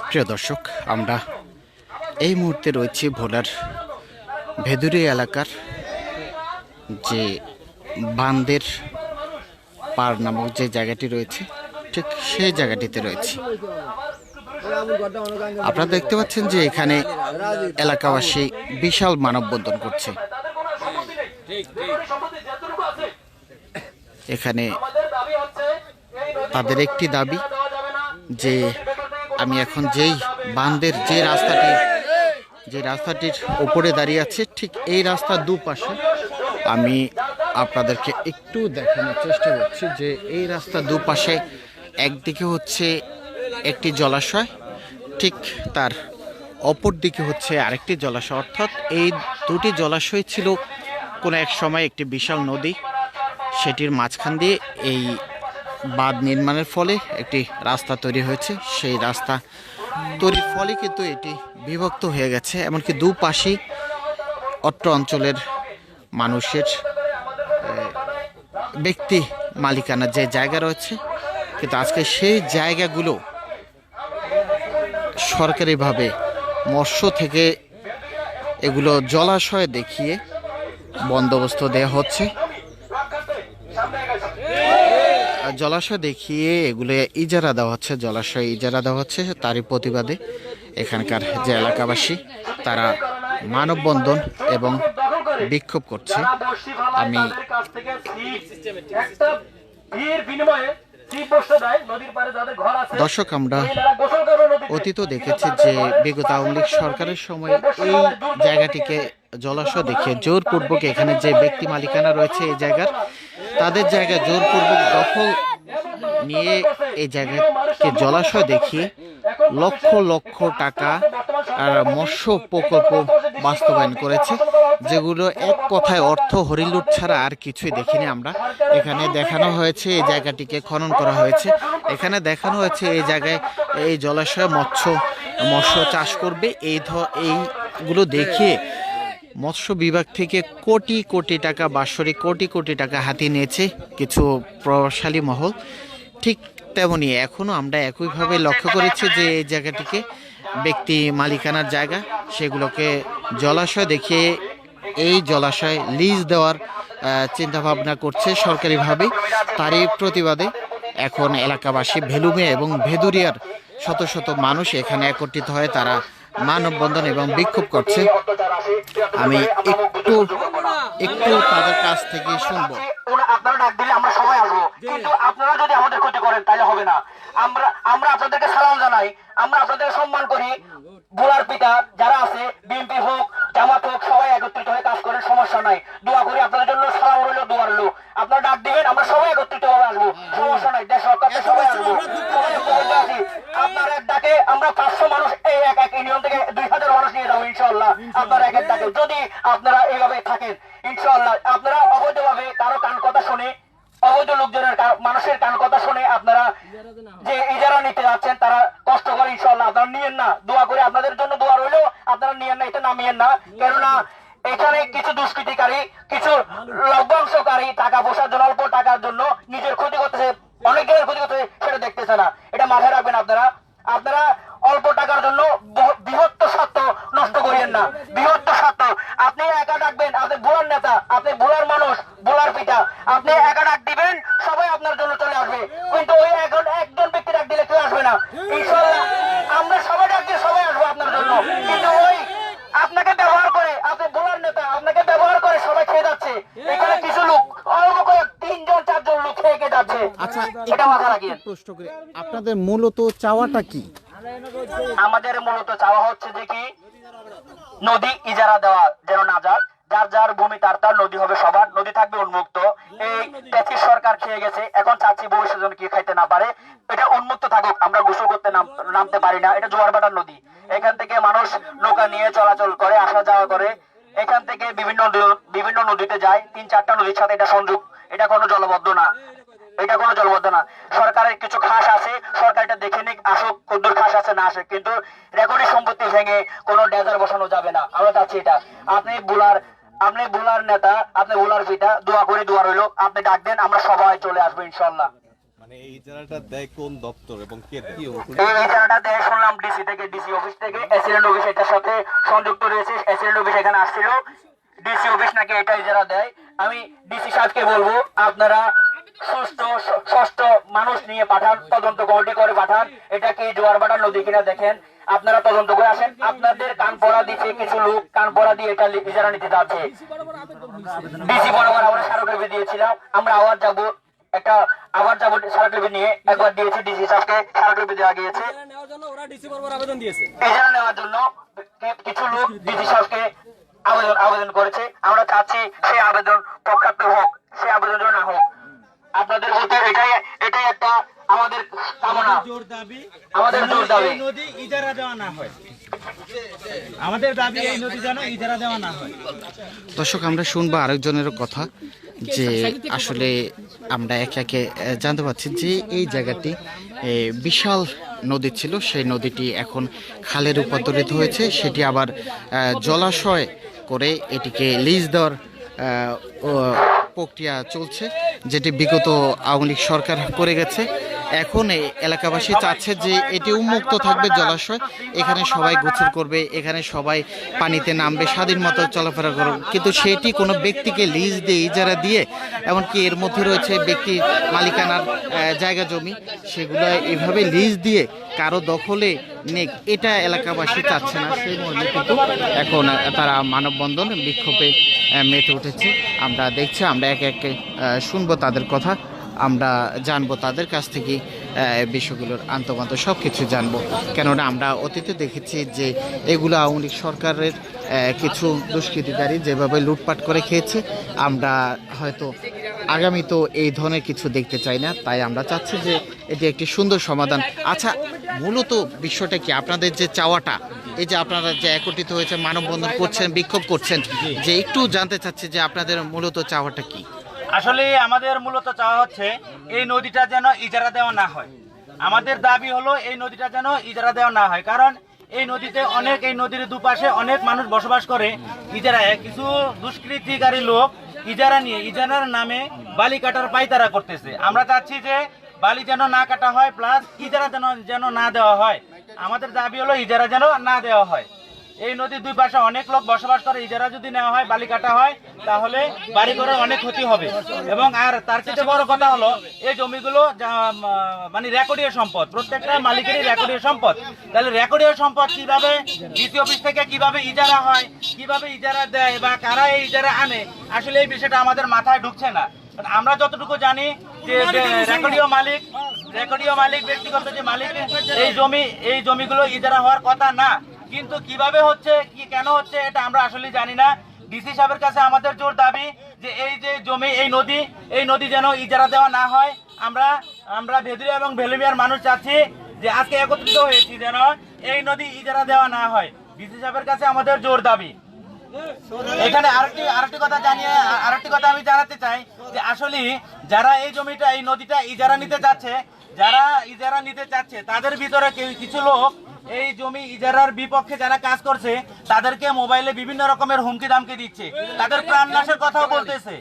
প্রিয় দর্শক, আমরা এই মুহূর্তে রয়েছি ভোলার ভেদুরিয়া এলাকার যে বান্দের পার নামক যে জায়গাটি রয়েছে, ঠিক সেই জায়গাটিতে রয়েছে। আপনারা দেখতে পাচ্ছেন যে এখানে এলাকাবাসী বিশাল মানববন্ধন করছে। এখানে তাদের একটি দাবি যে আমি এখন যেই বাঁধের যে রাস্তাটির উপরে দাঁড়িয়ে আছে, ঠিক এই রাস্তার দুপাশে আমি আপনাদেরকে একটু দেখানোর চেষ্টা করছি যে এই রাস্তার দুপাশে একদিকে হচ্ছে একটি জলাশয়, ঠিক তার অপর দিকে হচ্ছে আরেকটি জলাশয়। অর্থাৎ এই দুটি জলাশয় ছিল কোনো এক সময় একটি বিশাল নদী, সেটির মাঝখান দিয়ে এই বাঁধ নির্মাণের ফলে একটি রাস্তা তৈরি হয়েছে। সেই রাস্তা তৈরির ফলে কিন্তু এটি বিভক্ত হয়ে গেছে, এমনকি দুপাশেই অত্র অঞ্চলের মানুষের ব্যক্তি মালিকানা যে জায়গা রয়েছে, কিন্তু আজকে সেই জায়গাগুলো সরকারিভাবে মৎস্য থেকে এগুলো জলাশয় দেখিয়ে বন্দোবস্ত দেওয়া হচ্ছে। জলাশয় দেখিয়ে এগুলো ইজারা দেওয়া হচ্ছে, জলাশয় ইজারা দেওয়া হচ্ছে। তারই প্রতিবাদে এখানকার যে এলাকাবাসী তারা মানববন্ধন এবং বিক্ষোভ করছে। আমি দর্শক, আমরা অতীত দেখেছি যে বিগত আওয়ামী লীগ সরকারের সময় এই জায়গাটিকে জলাশয় দেখিয়ে জোরপূর্বক এখানে যে ব্যক্তি মালিকানা রয়েছে এই জায়গার, তাদের জায়গায় জোরপূর্বক দখল নিয়ে এই জায়গাকে জলাশয় দেখিয়ে লক্ষ লক্ষ টাকা আর মৎস্য প্রকল্প বাস্তবায়ন করেছে, যেগুলো এক কথায় অর্থ হরিলুট ছাড়া আর কিছুই দেখিনি আমরা। এখানে দেখানো হয়েছে এই জায়গাটিকে খনন করা হয়েছে, এখানে দেখানো হয়েছে এই জায়গায় এই জলাশয়ে মৎস্য চাষ করবে। এইগুলো দেখিয়ে মৎস্য বিভাগ থেকে কোটি কোটি টাকা, বাৎসরিক কোটি কোটি টাকা হাতিয়ে নিয়েছে কিছু প্রভাবশালী মহল। ঠিক তেমনি এখনও আমরা একইভাবে লক্ষ্য করেছি যে এই জায়গাটিকে ব্যক্তি মালিকানার জায়গা, সেগুলোকে জলাশয় দেখিয়ে এই জলাশয় লিজ দেওয়ার চিন্তাভাবনা করছে সরকারিভাবে। তারই প্রতিবাদে এখন এলাকাবাসী ভেলুমে এবং ভেদুরিয়ার শত শত মানুষ এখানে একত্রিত হয়ে তারা মানববন্ধন এবং বিক্ষোভ করছে। আমি একটু তাদের কাছ থেকে শুনবো। আপনারা ডাক দিলে আমরা সবাই আসবো, কিন্তু আপনারা যদি আমাদের ক্ষতি করেন তাহলে হবে না। আমরা আপনাদেরকে সালাম জানাই, আমরা আপনাদের সম্মান করি। ভোলার পিতা যারা আছে, বিএনপি হোক, জামাত হোক, সবাই একত্রিত হয়ে কাজ করেন, সমস্যা নাই। দোয়া করি আপনাদের জন্য, সালাম রইল, দোয়া রইল। আপনারা ডাক দিবেন, আমরা সবাই একত্রিত ভাবে আসবো, সমস্যা নাই। দেশ সরকার সবাই আসবো, আছি। আপনার এক ডাকে আমরা 500 মানুষ এই এক ইউনিয়ন থেকে 2000 মানুষ নিয়ে যাবো ইনশাআল্লাহ। আপনার এক ডাকে যদি আপনারা এইভাবে থাকেন ইনশাআল্লাহ, আপনারা অবৈধভাবে কারো কান কথা শুনে, অবৈধ লোকজনের মানুষের কান কথা শুনে আপনারা যে ইজারা নিতে যাচ্ছেন, তারা কষ্ট করে ইনশাআল্লাহ আপনারা নিয়েন না। দোয়া করে আপনাদের জন্য দোয়া রইল, আপনারা নিয়েন না, এটা নামিয়েন না। কেননা এখানে কিছু দুষ্কৃতিকারী, কিছু লভ্যাংশকারী টাকা পয়সার জন্য, অল্প টাকার জন্য নিজের ক্ষতি করতেছে, অনেক জনের ক্ষতি করতেছে, সেটা দেখতেছে না। এটা মাথায় রাখবেন আপনারা অল্প টাকার জন্য বৃহত্তর স্বার্থ নষ্ট করিয়েন না। বৃহত্তর স্বার্থ, আপনি একা ডাকবেন, আপনি ভোলার নেতা, আপনি ভোলার মানুষ, ভোলার পিতা, আপনি একা ডাক দিবেন, সবাই আপনার জন্য চলে আসবে। কিন্তু ওই একজন ব্যক্তি ডাক দিলে কেউ আসবে না ইনশাআল্লাহ। আমরা সবাই ডাক দিয়ে সবাই আসবো আপনার জন্য, কিন্তু ওই আপনাকে ব্যবহার করে, আপনি ভোলার নেতা, আপনাকে ব্যবহার করে সবাই খেয়ে যাচ্ছে। এখানে কিছু লোক অল্প করে 3জন 4জন লোক খেয়ে যাচ্ছে। আচ্ছা, এটা মাথা রাখিয়ে প্রশ্ন করি, আপনাদের মূলত চাওয়াটা কি? আমাদের মূলত চাওয়া হচ্ছে যে কি, নদী ইজারা দেওয়া যেন না যাক, যার যার ভূমি তার নদী হবে সবার, নদী থাকবে উন্মুক্ত। এই প্যাচিস সরকার খেয়ে গেছে, এখন চাচ্ছি ভবিষ্যৎ যেন কি খাইতে না পারে, এটা উন্মুক্ত থাকুক। আমরা গোসল করতে নামতে পারি না, এটা জোয়ার ভাটার নদী, এখান থেকে মানুষ নৌকা নিয়ে চলাচল করে, আসা যাওয়া করে। এখান থেকে বিভিন্ন নদীতে যায়, 3-4টা নদীর সাথে এটা সংযোগ। এটা কোনো জলবদ্ধ না, এটা কোনো জলবদ্ধ না। সরকারের কিছু খাস আছে, সরকার এটা দেখে নিক, আসুক, কদ্দুর খাস আছে না আসে, কিন্তু রেকর্ডের সম্পত্তি ভেঙে কোনো ডেজার বসানো যাবে না। আমরা চাচ্ছি এটা। আপনি ভোলার নেতা, আপনি ভোলার পিতা, দোয়া করে দোয়া রইল, আপনি ডাক দেন, আমরা সবাই চলে আসবো ইনশাআল্লাহ। মানে এই ইজারাটা দেয় কোন দপ্তর এবং কে দেয়? এই ইজারাটা দেয় শুনলাম ডিসি থেকে, ডিসি অফিস থেকে। এসিডেন্ট অফিস এটার সাথে সংযুক্ত রয়েছে। এসিডেন্ট অফিস এখানে আসছিল, ডিসি অফিস নাকি এটা ইজারা দেয়। আমি ডিসি সাহেবকে বলবো আপনারা ষষ্ঠ মানুষ নিয়ে পাঠান, তদন্ত কমিটি করে পাঠান, এটা কি জোয়ারভাটা নদী কিনা দেখেন, আপনারা তদন্ত করে আসেন। আপনাদের কান পড়া দিচ্ছে কিছু লোক, কান পড়া দিয়ে এটা ইজারা নিতে যাচ্ছে। ডিসি বরাবর আমরা স্মারকলিপি দিয়েছিলাম, আমরা আবার যাবো স্মারকলিপি নিয়ে, একবার দিয়েছি ডিসি সাহেবকে, স্মারকলিপি দেওয়া গিয়েছে। ইজারা নেওয়ার জন্য কিছু লোক ডিসি সাহেবকে আবেদন করেছে। আমরা চাচ্ছি সেই আবেদন প্রখ্যাত হোক, সেই আবেদন যেন না হোক। আপনাদের প্রতি এটাই একটা আমাদের কামনা, আমাদের জোর দাবি নদী ইজারা দেওয়া না হয়। আমাদের দাবি এই নদী যেন ইজারা দেওয়া না হয়। দর্শক, আমরা শুনবো আরেকজনেরও কথা, যে আসলে আমরা একে একে জানতে পারছি যে এই জায়গাটি বিশাল নদী ছিল, সেই নদীটি এখন খালে রূপান্তরিত হয়েছে, সেটি আবার জলাশয় করে এটিকে লিজ দেওয়ার প্রক্রিয়া চলছে, যেটি বিগত আওয়ামী লীগ সরকার করে গেছে। এখন এই এলাকাবাসী চাচ্ছে যে এটি উন্মুক্ত থাকবে জলাশয়, এখানে সবাই গোসল করবে, এখানে সবাই পানিতে নামবে, স্বাধীন মতো চলাফেরা করবে। কিন্তু সেটি কোনো ব্যক্তিকে লিজ দিয়ে, ইজারা দিয়ে, এমনকি এর মধ্যে রয়েছে ব্যক্তি মালিকানার জায়গা জমি, সেগুলো এভাবে লিজ দিয়ে কারো দখলে নেই, এটা এলাকাবাসী চাচ্ছে না। সেই মর্মে কিন্তু এখন তারা মানববন্ধন বিক্ষোভে মেতে উঠেছে। আমরা দেখছি, আমরা একে একে শুনবো তাদের কথা, আমরা জানবো তাদের কাছ থেকে বিষয়গুলোর আন্তঃপান্ত সব কিছু জানবো। কেননা আমরা অতীতে দেখেছি যে এগুলো আওয়ামী লীগ সরকারের কিছু দুষ্কৃতিকারী যেভাবে লুটপাট করে খেয়েছে, আমরা হয়তো আগামী তো এই ধরনের কিছু দেখতে চাই না। তাই আমরা চাচ্ছি যে এটি একটি সুন্দর সমাধান। আচ্ছা, মূলত বিষয়টা কি আপনাদের যে চাওয়াটা, এই যে আপনারা যে একত্রিত হয়েছে মানববন্ধন করছেন, বিক্ষোভ করছেন, যে একটু জানতে চাচ্ছি যে আপনাদের মূলত চাওয়াটা কি? আসলে আমাদের মূলত চাওয়া হচ্ছে এই নদীটা যেন ইজারা দেওয়া না হয়। আমাদের দাবি হলো এই নদীটা যেন ইজারা দেওয়া না হয়, কারণ এই নদীতে এই নদীর দুপাশে অনেক মানুষ বসবাস করে। ইজারায় কিছু দুষ্কৃতিকারী লোক ইজারা নিয়ে, ইজারার নামে বালি কাটার পাইতারা করতেছে। আমরা চাচ্ছি যে বালি যেন না কাটা হয়, প্লাস ইজারা যেন না দেওয়া হয়। আমাদের দাবি হলো ইজারা যেন না দেওয়া হয়। এই নদীর দুই পাশে অনেক লোক বসবাস করে, ইজারা যদি নেওয়া হয়, বালি কাটা হয়, তাহলে বাড়িঘরের অনেক ক্ষতি হবে। এবং আর তার চেয়ে বড় কথা হলো এই জমিগুলো মানে রেকর্ডীয় সম্পদ, প্রত্যেকটা মালিকেরই রেকর্ডীয় সম্পদ। তাহলে রেকর্ডীয় সম্পদ কিভাবে ডিসি অফিস থেকে কিভাবে ইজারা হয়, কিভাবে ইজারা দেয়, বা কারা এই ইজারা আনে, আসলে এই বিষয়টা আমাদের মাথায় ঢুকছে না। আমরা যতটুকু জানি যে রেকর্ডীয় মালিক ব্যক্তিগত যে মালিক, এই জমিগুলো ইজারা হওয়ার কথা না, কিন্তু কিভাবে হচ্ছে, কি কেন হচ্ছে, এটা আমরা আসলে জানি না। ডিসি সাহেবের কাছে আমাদের জোর দাবি যে এই যে জমি, এই নদী যেন ইজারা দেওয়া না হয়। আমরা ভেদুরিয়া এবং ভেলুমিয়ার মানুষ চাচ্ছি যে আজকে একত্রিত হয়েছি যেন এই নদী ইজারা দেওয়া না হয়। ডিসি সাহেবের কাছে আমাদের জোর দাবি। এখানে আরেকটি কথা আমি জানাতে চাই যে আসলে যারা এই জমিটা, এই নদীটা ইজারা নিতে চাচ্ছে, তাদের ভিতরে কিছু লোক এই জমি ইজারার বিপক্ষে যারা কাজ করছে, তাদেরকে মোবাইলে বিভিন্ন রকমের হুমকি দামকি দিচ্ছে, তাদের প্রাণনাশের কথাও বলতেছে।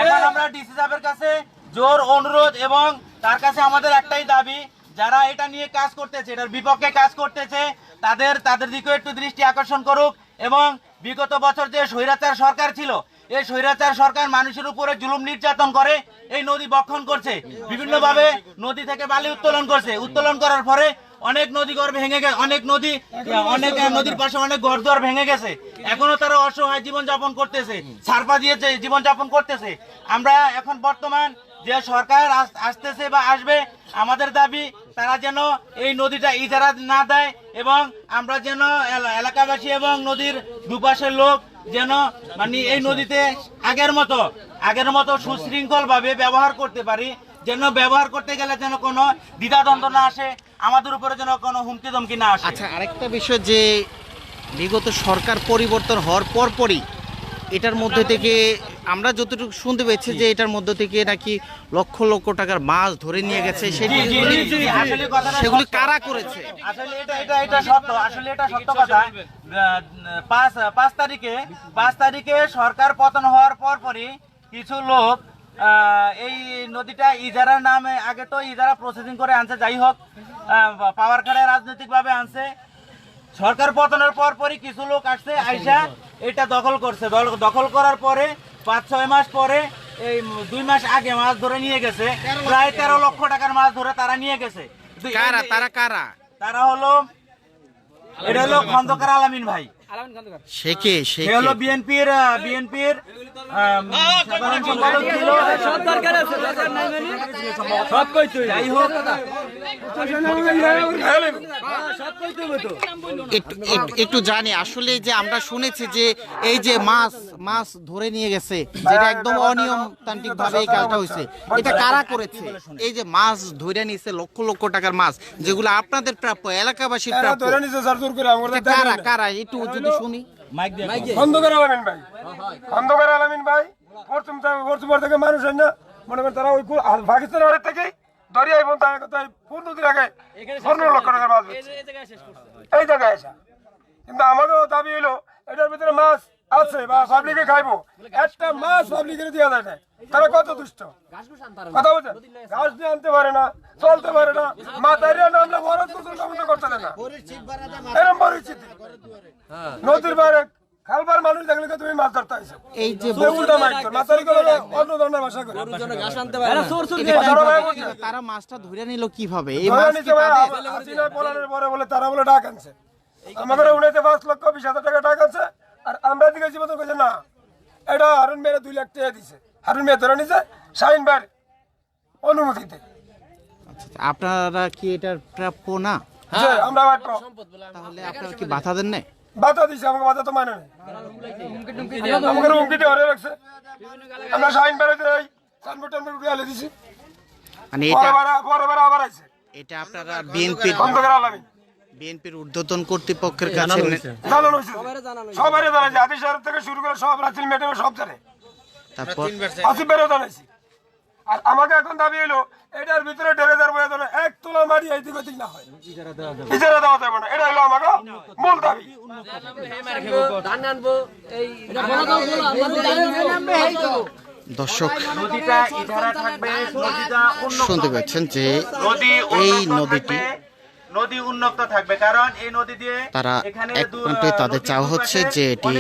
এখন আমরা ডিসি সাহেবের কাছে জোর অনুরোধ, এবং তার কাছে আমাদের একটাই দাবি, যারা এটা নিয়ে কাজ করতেছে, এটার বিপক্ষে কাজ করতেছে, তাদের দিকেও একটু দৃষ্টি আকর্ষণ করুক। এবং বিগত বছর যে স্বৈরাচার সরকার ছিল, এই স্বৈরাচার সরকার মানুষের উপরে জুলুম নির্যাতন করে এই নদী বক্ষণ করছে, বিভিন্নভাবে নদী থেকে বালি উত্তোলন করার পরে অনেক নদীঘর ভেঙে গেছে, অনেক নদীর পাশে অনেক ঘরদুয়ার ভেঙে গেছে। এখনো তারা অসহায় জীবনযাপন করতেছে, ছারপা দিয়েছে জীবনযাপন করতেছে। আমরা এখন বর্তমান যে সরকার আসতেছে বা আসবে, আমাদের দাবি তারা যেন এই নদীটা ইজারা না দেয়, এবং আমরা যেন এলাকাবাসী এবং নদীর দুপাশের লোক যেন মানে এই নদীতে আগের মতো সুশৃঙ্খল ভাবে ব্যবহার করতে পারি, যেন ব্যবহার করতে গেলে যেন কোনো দ্বিধাদ্বন্দ্ব না আসে, আমাদের উপরে যেন কোনো হুমকি ধমকি না আসে। আচ্ছা, আরেকটা বিষয়, যে বিগত সরকার পরিবর্তন হওয়ার পরপরই এটার মধ্যে থেকে আমরা যতটুকু শুনতে পেয়েছি যে এটার মধ্যে থেকে নাকি লক্ষ লক্ষ টাকার মাছ ধরে নিয়ে গেছে, সেগুলি কারা করেছে? আসলে এটা সত্য কথা। 5 তারিখে সরকার পতন হওয়ার পরপরই কিছু লোক এই নদীটা ইজারার নামে আগে তো ইজারা প্রসেসিং করে আনছে, যাই হোক পাওয়ার কার্ডে রাজনৈতিকভাবে আনছে। সরকার পতনের পরই কিছু লোক আসছে আইসা এটা দখল করছে। দখল করার পরে 5-6 মাস পরে এই 2 মাস আগে মাছ ধরে নিয়ে গেছে, প্রায় 13 লক্ষ টাকার মাছ ধরে তারা নিয়ে গেছে। কারা তারা হলো, এটা হলো খন্দকার আলামিন ভাই। সে কে? সে হলো বিএনপির সাধারণ সম্পাদক ছিল। যাই হোক, একটু জানি আসলে যে আমরা শুনেছি যে এই যে মাছ ধরে নিয়ে গেছে, যেটা একদম অনিয়মতান্ত্রিক ভাবে এই কাজটা হয়েছে, এটা কারা করেছে? এই যে মাছ ধরে নিয়েছে লক্ষ লক্ষ টাকার মাছ, যেগুলো আপনাদের প্রাপ্য, এলাকাবাসীর প্রাপ্য, কারা একটু যদি শুনি। খন্দকার আলামিন ভাই প্রথম থেকে মানুষ হয় না, মনে করেন তারা ওই পাকিস্তান হাটের থেকে দরিয়ায় 15 দিন আগে 15 লক্ষ টাকার মাছ এই জায়গায় আসা। কিন্তু আমারও দাবি হইলো এটার ভিতরে মাছ আছে বা পাবলিকে খাইবো, একটা মাছ পাবলিকের দেওয়া যায় না। তারা কত দুষ্ট কথা বলছেন, ঘাস নিয়ে আনতে পারে না, চলতে পারে না, মাথায় নামলে বরফ করতে দেয় না, এরকম পরিস্থিতি। নদীর বাইরে খালবার মানুষ দেখলে তুমি মাছ ধরতে আসো, এই যে উল্টা মাছ মাথার করে অন্য ধরনের ভাষা করে তারা মাছটা ধরে নিল কিভাবে? এই ধরে মাছ নিতে পারে। হাসিনা পলানের পরে বলে তারা বলে ডাক আনছে, আমাদের 5,20,000 টাকা ডাক আছে। আর আমরা দিকে জীবন করছে না, এটা হারুন মেয়ের 2 লাখ টাকা দিছে, হারুন মেয়ে ধরে নিছে শাহিন ভাইয়ের অনুমতিতে। আপনারা কি এটার প্রাপ্য না? যে আমরা তাহলে আপনারা কি বাধা দেন না? বাধা দিছে, আমাকে বাধা তো মানে নাই, আমাকে হুমকি দিয়ে ধরে রাখছে। আমরা শাহিন ভাইয়ের সানবোর্ড উঠে দিছি, মানে এটা পরে আবার আইছে। এটা আপনারা বিএনপির ঊর্ধ্বতন কর্তৃপক্ষের কাছে জানানো হয়েছে, সবারই জানাইছে, আদি শহর থেকে শুরু করে সব রাত্রি মেটে সব জানে, তারপর আসিফ ভাইও জানাইছি। আর আমাকে এখন দাবি হলো এটার ভিতরে 1,500 বয়ে ধরে 1 তোলা মারি এই দিকে না হয়, ইজারা দেওয়া যাবে না। এটা হলো আমাকে মূল দাবি। দর্শক নদীটা ইজারা থাকবে, নদীটা শুনতে পাচ্ছেন যে এই নদীটি নদী উন্নত থাকবে, কারণ এই নদী দিয়ে তারা এখানে একমাত্র তাদের চাওয়া হচ্ছে যে এটি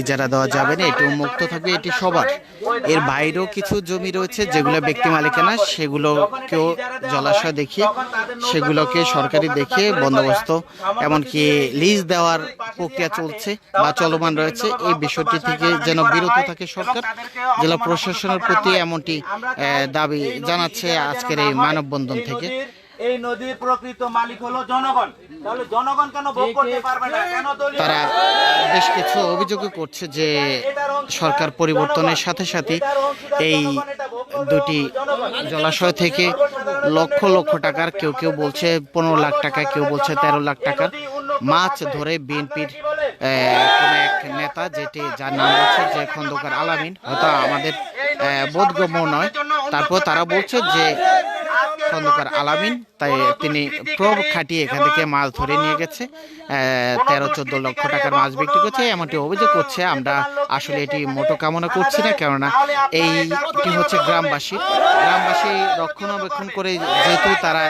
ইজারা দেওয়া যাবে না, এটি উন্মুক্ত থাকবে, এটি সবার। এর বাইরেও কিছু জমি রয়েছে যেগুলো ব্যক্তি মালিকানা, সেগুলোকেও জলাশয় দেখিয়ে সেগুলোকে সরকারি দেখিয়ে বন্দোবস্ত, এমনকি লিজ দেওয়ার প্রক্রিয়া চলছে বা চলমান রয়েছে। এই বিষয়টি থেকে যেন বিরত থাকে সরকার, জেলা প্রশাসনের প্রতি এমনটি দাবি জানাচ্ছে আজকের এই মানববন্ধন থেকে। এই নদীর প্রকৃত মালিক হলো জনগণ, তাহলে জনগণ কেন ভোগ করতে পারবে না? কেন তারা বেশ কিছু অভিযোগ করছে যে সরকার পরিবর্তনের সাথে সাথে এই দুটি জলাশয় থেকে লক্ষ লক্ষ টাকার, কেউ কেউ বলছে 15 লাখ টাকা, কেউ বলছে 13 লাখ টাকার মাছ ধরে বিএনপির কোন এক নেতা, যার নাম হচ্ছে যে খন্দকার আলামিন, হয়তো আমাদের বোধগম্য নয়, তারপর তারা বলছে যে খন্দকার আলামিন তাই তিনি প্রব খাটিয়ে এখান থেকে মাছ ধরে নিয়ে গেছে, 13-14 লক্ষ টাকার মাছ বিক্রি করছে, এমনটি অভিযোগ করছে। আমরা আসলে এটি মোটো কামনা করছি না, কেননা এইটি হচ্ছে গ্রামবাসী রক্ষণাবেক্ষণ করে, যেহেতু তারা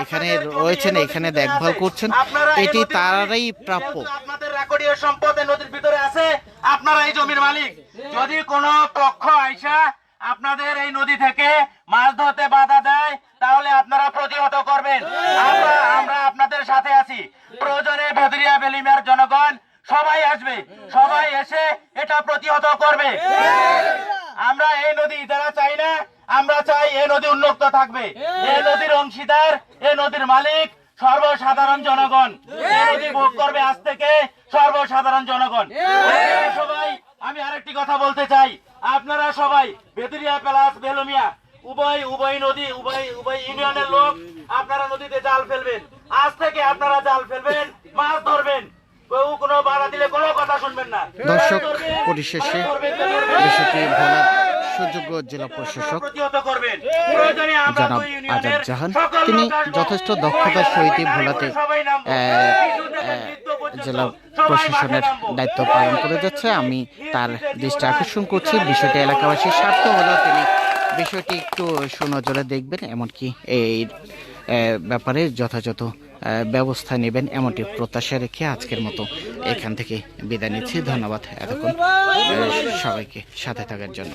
এখানে রয়েছেন, এখানে দেখভাল করছেন, এটি তারাই প্রাপ্য। আপনাদের রেকর্ডীয় সম্পদ নদীর ভিতরে আছে, আপনারা এই জমির মালিক। যদি কোনো পক্ষ আইসা আপনাদের এই নদী থেকে মাছ ধরতে বাধা দেয়, তাহলে আপনারা প্রতিহত করবেন। আমরা আপনাদের সাথে আছি। প্রয়োজনে ভেদরিয়া বেলিমিয়ার জনগণ সবাই আসবে, সবাই এসে এটা প্রতিহত করবে। আমরা এই নদী ইজারা চাই না, আমরা চাই এই নদী উন্মুক্ত থাকবে। এই নদীর অংশীদার, এই নদীর মালিক সর্বসাধারণ জনগণ। এই নদী ভোগ করবে আজ থেকে সর্বসাধারণ জনগণ। সবাই, আমি আরেকটি কথা বলতে চাই, আপনারা সবাই বেদুরিয়া প্লাস বেলুমিয়া উভয় নদী, উভয় ইউনিয়নের লোক, আপনারা নদীতে জাল ফেলবেন। আজ থেকে আপনারা জাল ফেলবেন, মাছ ধরবেন, কেউ কোনো বাধা দিলে কোনো কথা শুনবেন না। দর্শক, পরিশেষে বিষয়টি ভোলার সুযোগ্য জেলা প্রশাসক জনাব আজাদ জাহান, তিনি যথেষ্ট দক্ষতার সহিত ভোলাতে জেলা প্রশাসনের দায়িত্ব পালন করে যাচ্ছে। আমি তার দৃষ্টি আকর্ষণ করছি, বিষয়টি এলাকাবাসীর স্বার্থ হলেও তিনি বিষয়টি একটু সুনজরে দেখবেন, এমনকি এই ব্যাপারে যথাযথ ব্যবস্থা নেবেন এমনটি প্রত্যাশা রেখে আজকের মতো এখান থেকে বিদায় নিচ্ছি। ধন্যবাদ এতক্ষণ সবাইকে সাথে থাকার জন্য।